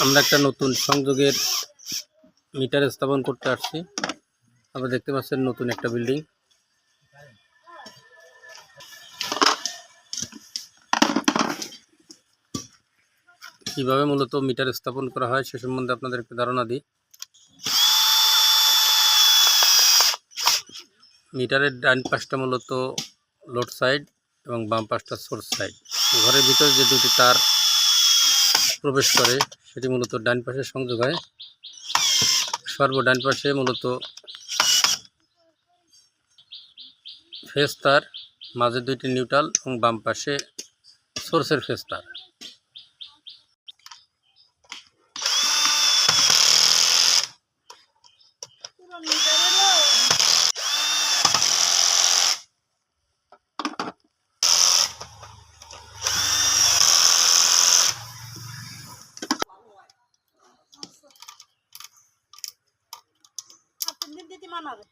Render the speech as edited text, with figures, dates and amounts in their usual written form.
আমরা একটা নতুন সংযোগের মিটার স্থাপন করতে আসছি। আপনারা দেখতে পাচ্ছেন নতুন একটা বিল্ডিং। কিভাবে মূলত মিটার স্থাপন করা হয় সে সম্বন্ধে আপনাদের একটু ধারণা দিই। মিটারের ডান পাশটা মূলত লোড সাইড এবং বাম পাশটা সোর্স সাইড। ঘরের ভিতরে যে দুটি তার প্রবেশ করে সেটি মূলত ডান পাশে সংযোগ হয়। সর্বডান পাশে মূলত ফেজ তার, মাঝে দুইটি নিউট্রাল এবং বাম পাশে সোর্সের ফেজ তার। দিদি মানাবে